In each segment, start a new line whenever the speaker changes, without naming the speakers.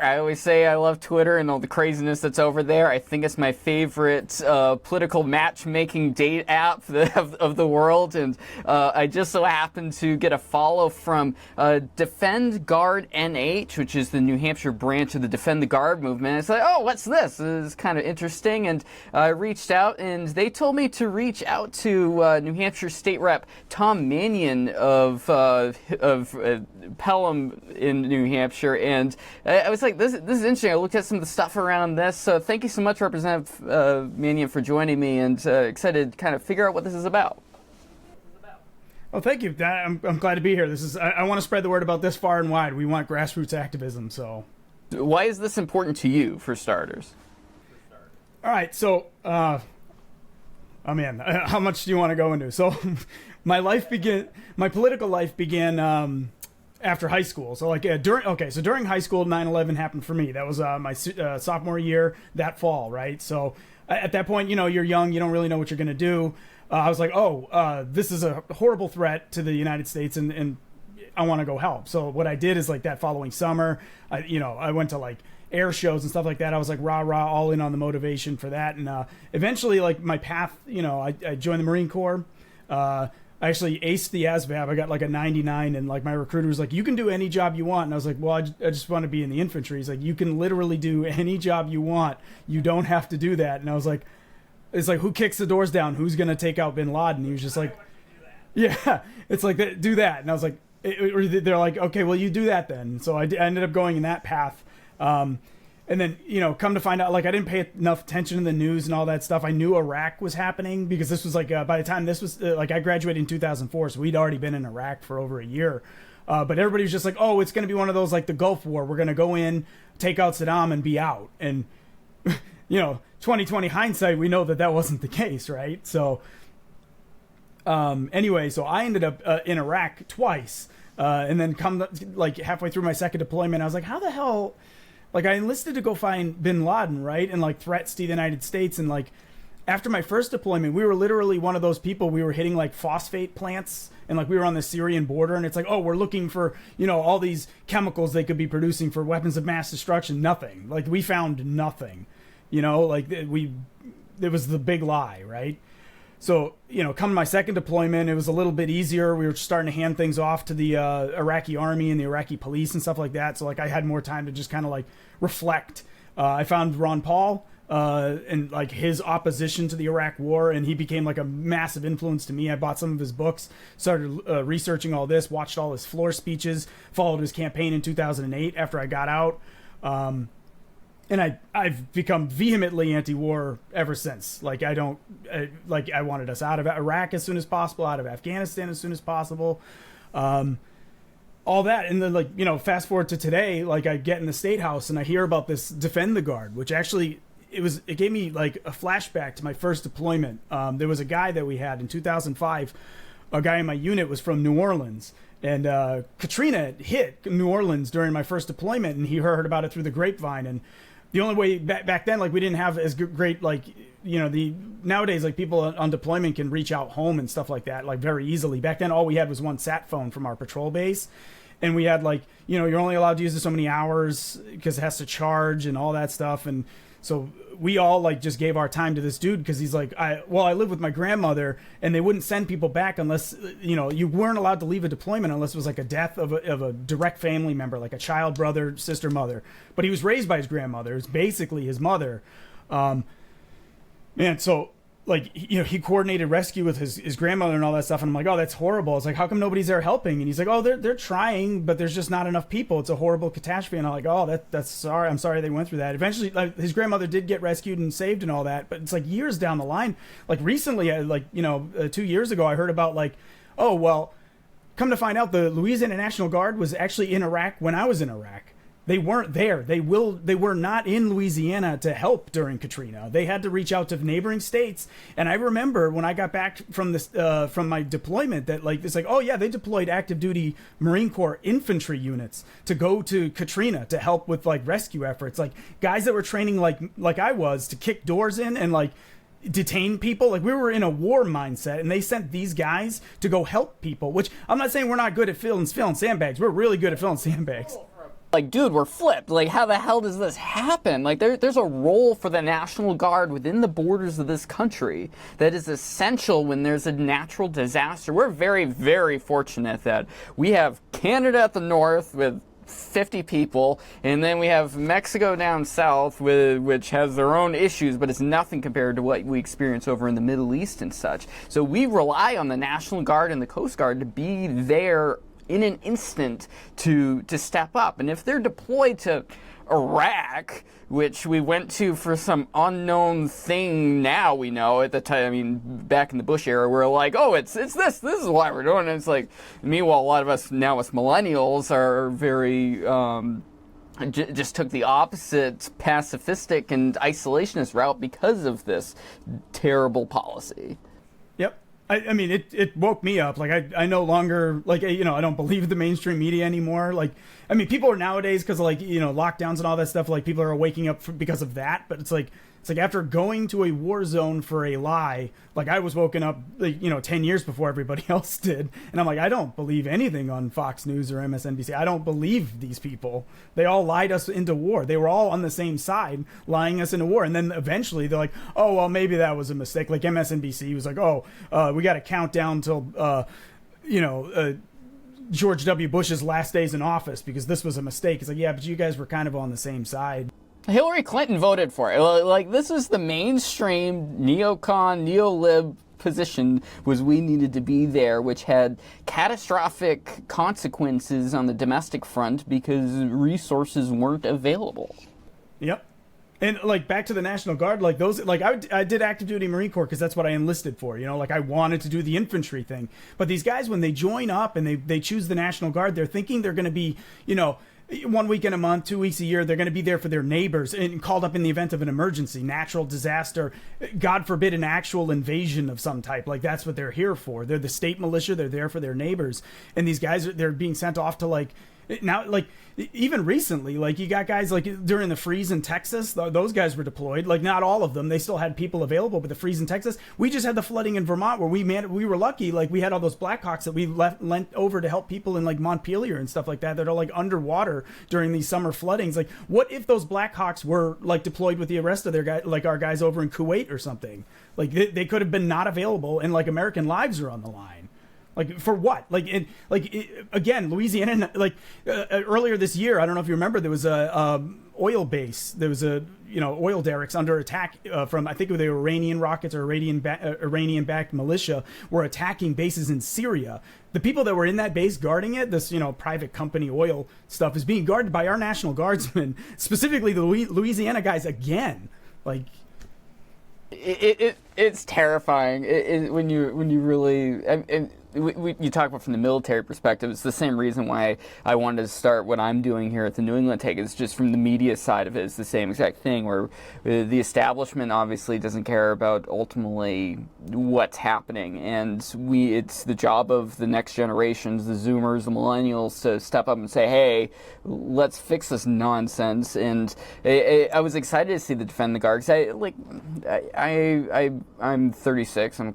I always say I love Twitter and all the craziness that's over there. I think it's my favorite political matchmaking date app of the world. And I just so happened to get a follow from Defend Guard NH, which is the New Hampshire branch of the Defend the Guard movement. It's like, oh, what's this? This is kind of interesting. And I reached out, and they told me to reach out to New Hampshire State Rep Tom Mannion of Pelham in New Hampshire. And I was like, this is interesting. I looked at some of the stuff around this. So thank you so much, Representative Mannion, for joining me, and excited to kind of figure out what this is about.
Well, thank you. I'm glad to be here. I want to spread the word about this far and wide. We want grassroots activism. So,
why is this important to you, for starters?
All right. So, oh man, how much do you want to go into? So, my political life began after high school. So during high school, 9/11 happened for me. That was my sophomore year that fall, right? So at that point, you're young, you don't really know what you're going to do. I was like, this is a horrible threat to the United States, and I want to go help. So what I did is, like, that following summer, I went to like air shows and stuff like that. I was like rah all in on the motivation for that, and eventually, like, my path, I joined the Marine Corps. I actually aced the ASVAB. I got like a 99, and like my recruiter was like, you can do any job you want. And I was like, well, I just want to be in the infantry. He's like, you can literally do any job you want. You don't have to do that. And I was like, it's like, who kicks the doors down? Who's going to take out bin Laden? He was just like, yeah, it's like, do that. And I was like, they're like, okay, well, you do that then. So I ended up going in that path. And then, come to find out, like, I didn't pay enough attention to the news and all that stuff. I knew Iraq was happening because this was like, by the time this was, like, I graduated in 2004, so we'd already been in Iraq for over a year. But everybody was just like, oh, it's going to be one of those, like the Gulf War. We're going to go in, take out Saddam, and be out. And, 2020 hindsight, we know that wasn't the case, right? So, anyway, so I ended up in Iraq twice. And then like, halfway through my second deployment, I was like, how the hell... Like, I enlisted to go find bin Laden, right? And, like, threats to the United States. And, like, after my first deployment, we were literally one of those people. We were hitting, like, phosphate plants. And, like, we were on the Syrian border. And it's like, oh, we're looking for, all these chemicals they could be producing for weapons of mass destruction. Nothing. Like, we found nothing. Like, it was the big lie, right? So, come my second deployment, it was a little bit easier. We were starting to hand things off to the Iraqi army and the Iraqi police and stuff like that. So, like, I had more time to just kind of, like, reflect. I found Ron Paul and, like, his opposition to the Iraq war, and he became, like, a massive influence to me. I bought some of his books, started researching all this, watched all his floor speeches, followed his campaign in 2008 after I got out. And I've become vehemently anti-war ever since. Like, I wanted us out of Iraq as soon as possible, out of Afghanistan as soon as possible. All that. And then, like, fast forward to today, like, I get in the State House and I hear about this Defend the Guard, which actually, it gave me, like, a flashback to my first deployment. There was a guy that we had in 2005. A guy in my unit was from New Orleans. And Katrina hit New Orleans during my first deployment, and he heard about it through the grapevine. And the only way back then, like, we didn't have as great, like, nowadays, like, people on deployment can reach out home and stuff like that, like, very easily. Back then, all we had was one sat phone from our patrol base. And we had, like, you're only allowed to use it so many hours because it has to charge and all that stuff. And so we all, like, just gave our time to this dude because he's like, I live with my grandmother, and they wouldn't send people back unless, you weren't allowed to leave a deployment unless it was like a death of a direct family member, like a child, brother, sister, mother. But he was raised by his grandmother. It's basically his mother. So, like, he coordinated rescue with his grandmother and all that stuff. And I'm like, oh, that's horrible. It's like, how come nobody's there helping? And he's like, oh, they're trying, but there's just not enough people. It's a horrible catastrophe. And I'm like, oh, that's sorry. I'm sorry they went through that. Eventually, like, his grandmother did get rescued and saved and all that. But it's like years down the line. Like, recently, 2 years ago, I heard about, like, oh, well, come to find out, the Louisiana National Guard was actually in Iraq when I was in Iraq. They weren't there. They were not in Louisiana to help during Katrina. They had to reach out to neighboring states. And I remember when I got back from this from my deployment that, like, it's like, oh yeah, they deployed active duty Marine Corps infantry units to go to Katrina to help with, like, rescue efforts. Like, guys that were training like I was to kick doors in and, like, detain people. Like, we were in a war mindset, and they sent these guys to go help people, which I'm not saying we're not good at filling sandbags. We're really good at filling sandbags.
Like, dude, we're flipped. Like, how the hell does this happen? Like, there's a role for the National Guard within the borders of this country that is essential when there's a natural disaster. We're very, very fortunate that we have Canada at the north with 50 people, and then we have Mexico down south, which has their own issues, but it's nothing compared to what we experience over in the Middle East and such. So we rely on the National Guard and the Coast Guard to be there in an instant to step up. And if they're deployed to Iraq, which we went to for some unknown thing, now we know at the time, I mean, back in the Bush era, we're like, oh, it's this is why we're doing it. It's like, meanwhile, a lot of us now as millennials are very, just took the opposite pacifistic and isolationist route because of this terrible policy.
Yep. I mean, it woke me up. Like, I no longer, like, I don't believe the mainstream media anymore. Like, I mean, people are nowadays, because of, like, lockdowns and all that stuff, like, people are waking up because of that. But it's like after going to a war zone for a lie, like, I was woken up, like, 10 years before everybody else did. And I'm like, I don't believe anything on Fox News or MSNBC. I don't believe these people. They all lied us into war. They were all on the same side, lying us into war. And then eventually they're like, oh, well, maybe that was a mistake. Like, MSNBC was like, oh, we got to count down till, George W. Bush's last days in office because this was a mistake. It's like, yeah, but you guys were kind of on the same side.
Hillary Clinton voted for it. Like, this is the mainstream neocon, neo-lib position, was we needed to be there, which had catastrophic consequences on the domestic front because resources weren't available.
Yep. And, like, back to the National Guard, like, those, like, I did active duty Marine Corps because that's what I enlisted for, like, I wanted to do the infantry thing. But these guys, when they join up and they choose the National Guard, they're thinking they're going to be, 1 week in a month, 2 weeks a year, they're going to be there for their neighbors and called up in the event of an emergency, natural disaster, God forbid an actual invasion of some type. Like, that's what they're here for. They're the state militia. They're there for their neighbors. And these guys, they're being sent off to, like, now, like, even recently, like, you got guys, like, during the freeze in Texas, those guys were deployed. Like, not all of them. They still had people available, but the freeze in Texas, we just had the flooding in Vermont where we were lucky. Like, we had all those Blackhawks that we lent over to help people in, like, Montpelier and stuff like that are, like, underwater during these summer floodings. Like, what if those Blackhawks were, like, deployed with the rest of their guys, like our guys over in Kuwait or something? Like, they could have been not available, and, like, American lives are on the line. Like, for what? Again, Louisiana, like, earlier this year, I don't know if you remember, there was a oil base. There was oil derricks under attack from, I think they were Iranian rockets or Iranian-backed militia were attacking bases in Syria. The people that were in that base guarding it, this, private company oil stuff, is being guarded by our National Guardsmen, specifically the Louisiana guys again. Like,
it's terrifying when you really. You talk about from the military perspective. It's the same reason why I wanted to start what I'm doing here at the New England Take. It's just from the media side of it. It's the same exact thing where the establishment obviously doesn't care about ultimately what's happening, and it's the job of the next generations, the Zoomers, the Millennials, to step up and say, "Hey, let's fix this nonsense." And I was excited to see the Defend the Guard because I'm 36. I'm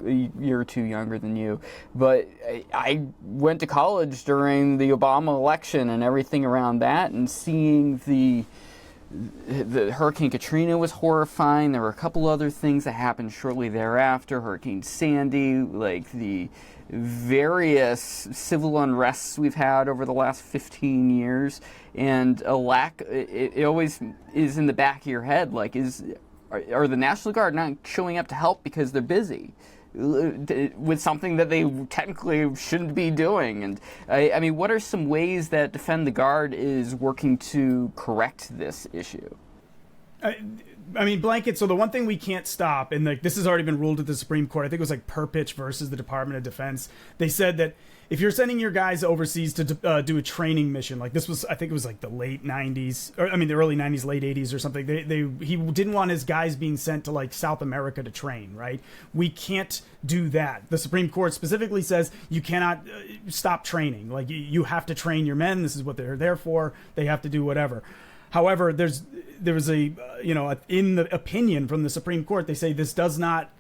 a year or two younger than you, but I went to college during the Obama election and everything around that, and seeing the Hurricane Katrina was horrifying. There were a couple other things that happened shortly thereafter, Hurricane Sandy, like the various civil unrests we've had over the last 15 years, and a lack, it always is in the back of your head, like, are the National Guard not showing up to help because they're busy with something that they technically shouldn't be doing? And I mean, what are some ways that Defend the Guard is working to correct this issue?
I mean, blanket. So the one thing we can't stop, and this has already been ruled at the Supreme Court. I think it was like Perpich versus the Department of Defense. They said that if you're sending your guys overseas to do a training mission, like this was, I think it was like the late 90s, or I mean the early 90s, late 80s or something. He didn't want his guys being sent to like South America to train, right? We can't do that. The Supreme Court specifically says you cannot stop training. Like, you have to train your men. This is what they're there for. They have to do whatever. However, there was in the opinion from the Supreme Court, they say this does not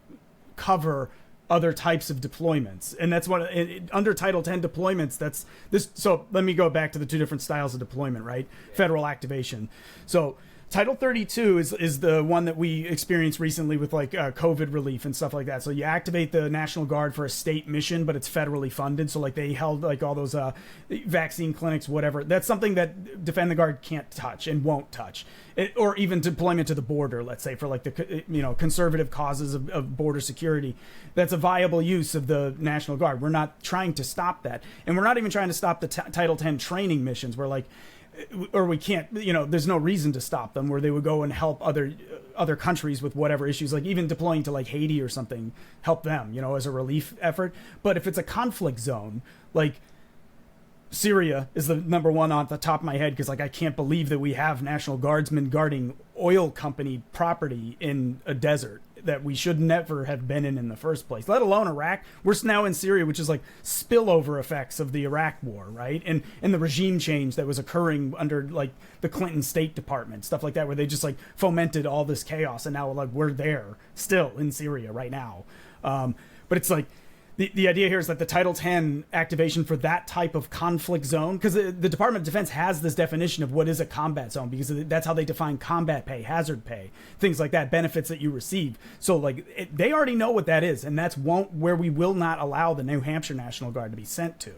cover other types of deployments. And that's what under Title 10 deployments, that's this. So let me go back to the two different styles of deployment, right? Federal activation. So Title 32 is the one that we experienced recently with like COVID relief and stuff like that. So you activate the National Guard for a state mission, but it's federally funded. So like they held like all those vaccine clinics, whatever. That's something that Defend the Guard can't touch and won't touch. Or even deployment to the border, let's say, for like the conservative causes of border security. That's a viable use of the National Guard. We're not trying to stop that. And we're not even trying to stop the Title 10 training missions where like, or we can't, there's no reason to stop them, where they would go and help other countries with whatever issues, like even deploying to like Haiti or something, help them, as a relief effort. But if it's a conflict zone, like Syria is the number one on the top of my head, because like I can't believe that we have National Guardsmen guarding oil company property in a desert that we should never have been in the first place, let alone Iraq. We're now in Syria, which is like spillover effects of the Iraq war, right? And the regime change that was occurring under like the Clinton State Department, stuff like that, where they just like fomented all this chaos. And now like we're there still in Syria right now. But it's like, the idea here is that the Title 10 activation for that type of conflict zone, because the Department of Defense has this definition of what is a combat zone, because that's how they define combat pay, hazard pay, things like that, benefits that you receive. So like they already know what that is, and that's where we will not allow the New Hampshire National Guard to be sent to.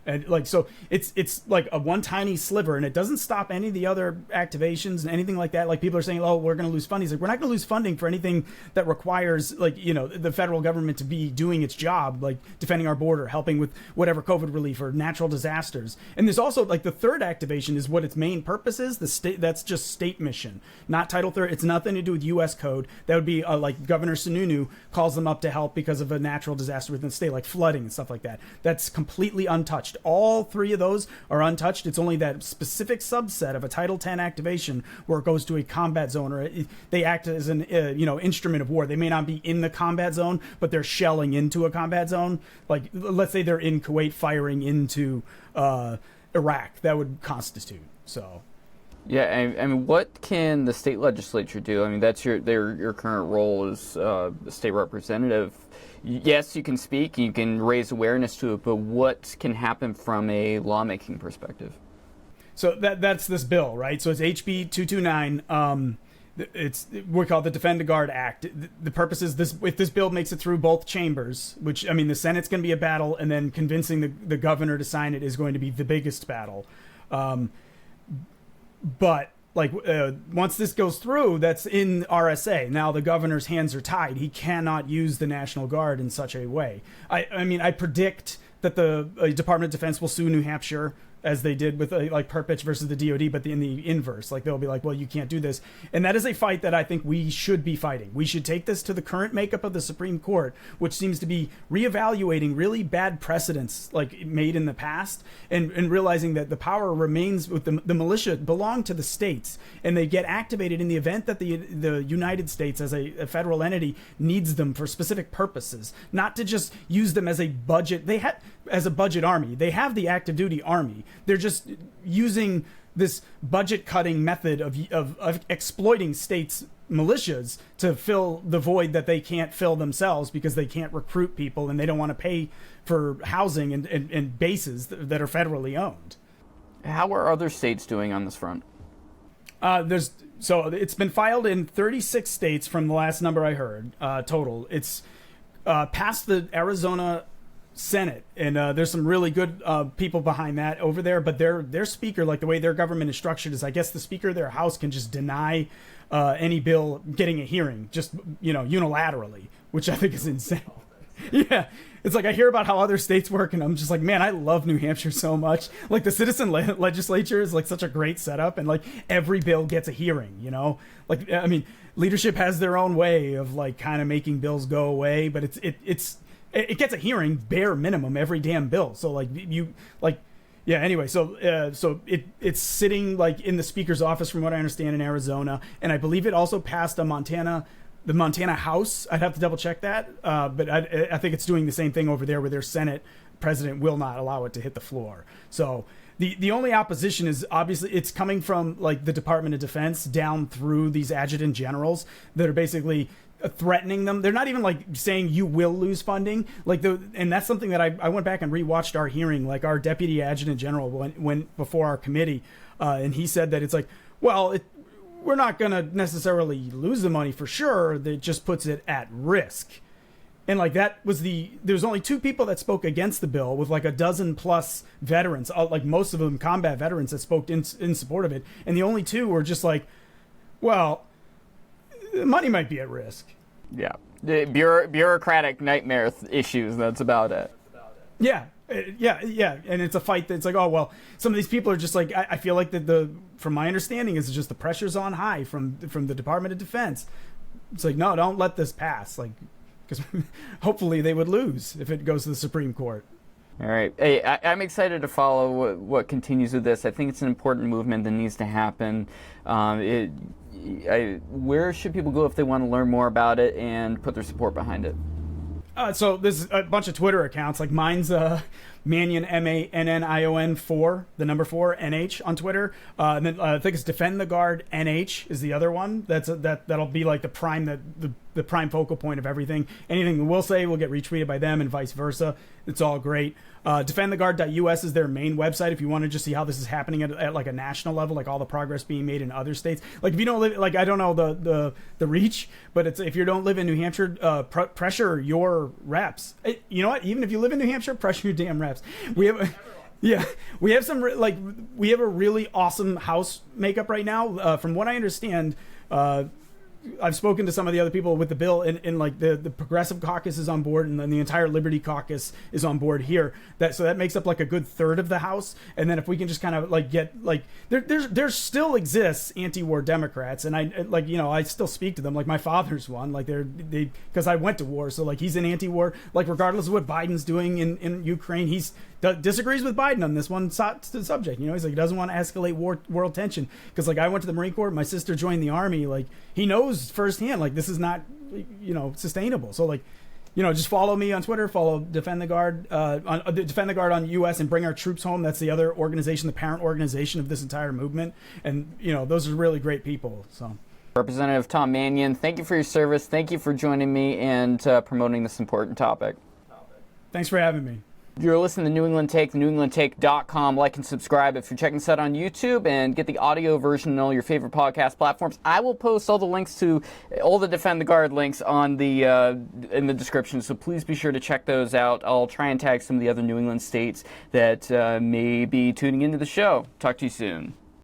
And like, so it's like a one tiny sliver, and it doesn't stop any of the other activations and anything like that. Like people are saying, oh, we're going to lose funding. It's like, we're not going to lose funding for anything that requires like, the federal government to be doing its job, like defending our border, helping with whatever COVID relief or natural disasters. And there's also like the third activation is what its main purpose is. The state, that's just state mission, not Title 30. It's nothing to do with U.S. code. That would be like Governor Sununu calls them up to help because of a natural disaster within the state, like flooding and stuff like that. That's completely untouched. All three of those are untouched. It's only that specific subset of a Title 10 activation where it goes to a combat zone, or they act as an instrument of war. They may not be in the combat zone, but they're shelling into a combat zone. Like let's say they're in Kuwait firing into Iraq. That would constitute. So.
Yeah, I mean, what can the state legislature do? I mean, that's your current role as the state representative. Yes, you can speak, you can raise awareness to it, but what can happen from a lawmaking perspective?
So that's this bill, right? So it's HB 229. We call it the Defend the Guard Act. The purpose is this: if this bill makes it through both chambers, which I mean, the Senate's going to be a battle, and then convincing the governor to sign it is going to be the biggest battle. But like once this goes through, that's in RSA. Now the governor's hands are tied. He cannot use the National Guard in such a way. I mean, I predict that the Department of Defense will sue New Hampshire, as they did with like Perpich versus the DoD, but in the inverse, like they'll be like, well, you can't do this. And that is a fight that I think we should be fighting. We should take this to the current makeup of the Supreme Court, which seems to be reevaluating really bad precedents like made in the past, and realizing that the power remains with the militia belong to the states, and they get activated in the event that the United States as a federal entity needs them for specific purposes, not to just use them as a budget. As a budget army. They have the active duty army. They're just using this budget cutting method of exploiting states' militias to fill the void that they can't fill themselves, because they can't recruit people and they don't want to pay for housing and bases that are federally owned.
How are other states doing on this front?
So it's been filed in 36 states from the last number I heard total. It's passed the Arizona Senate, and there's some really good people behind that over there, but their speaker, like the way their government is structured, is I guess the speaker of their house can just deny any bill getting a hearing just unilaterally, which I think is insane. Yeah, it's like I hear about how other states work, and I'm just like, man, I love New Hampshire so much. Like the citizen legislature is like such a great setup, and like every bill gets a hearing. Like I mean, leadership has their own way of like kind of making bills go away, but it gets a hearing bare minimum every damn bill. So like anyway, so it's sitting like in the speaker's office from what I understand in Arizona, and I believe it also passed the Montana House. I'd have to double check that, but I think it's doing the same thing over there, where their Senate president will not allow it to hit the floor. So the only opposition is obviously it's coming from like the Department of Defense down through these adjutant generals that are basically threatening them. They're not even like saying you will lose funding. And that's something that I went back and rewatched our hearing. Like our deputy adjutant general went before our committee, and he said that it's like, well, we're not going to necessarily lose the money for sure. That just puts it at risk. And like there's only 2 people that spoke against the bill, with like a dozen plus veterans, like most of them combat veterans, that spoke in support of it. And the only 2 were just like, well, the money might be at risk.
Yeah. The bureaucratic nightmare issues, that's about it.
Yeah. Yeah. And it's a fight that's like, oh, well, some of these people are just like, I feel like from my understanding, is just the pressure's on high from the Department of Defense. It's like, no, don't let this pass. Like, because hopefully they would lose if it goes to the Supreme Court.
All right. Hey, I'm excited to follow what continues with this. I think it's an important movement that needs to happen. Where should people go if they want to learn more about it and put their support behind it?
So there's a bunch of Twitter accounts. Like mine's Mannion, Mannion 4, the number 4, NH on Twitter. And then I think it's Defend the Guard NH is the other one. That'll be like the prime focal point of everything. Anything we'll say will get retweeted by them and vice versa. It's all great. DefendTheGuard.us is their main website if you want to just see how this is happening at like a national level, like all the progress being made in other states. Like if you don't live, like I don't know the reach, but if you don't live in New Hampshire, pressure your reps. You know what? Even if you live in New Hampshire, pressure your damn reps. We have. Yeah, we have we have a really awesome House makeup right now. From what I understand, I've spoken to some of the other people with the bill, and like the Progressive Caucus is on board, and then the entire Liberty Caucus is on board here. So that makes up like a good third of the House. And then if we can just kind of like get like there still exists anti-war Democrats, and I still speak to them. Like my father's one, like they because I went to war, so like he's an anti-war. Like regardless of what Biden's doing in Ukraine, he's disagrees with Biden on this one subject. He's like, he doesn't want to escalate world tension, because like I went to the Marine Corps, my sister joined the Army. Like he knows firsthand, like this is not sustainable. So like just follow me on Twitter, follow Defend the Guard Defend the Guard on US, and Bring Our Troops Home. That's the other organization, the parent organization of this entire movement. And those are really great people. So
Representative Tom Mannion, thank you for your service. Thank you for joining me and promoting this important topic.
Thanks for having me.
You're listening to New England Take, newenglandtake.com. Like and subscribe if you're checking us out on YouTube, and get the audio version on all your favorite podcast platforms. I will post all the links to all the Defend the Guard links on in the description, so please be sure to check those out. I'll try and tag some of the other New England states that may be tuning into the show. Talk to you soon.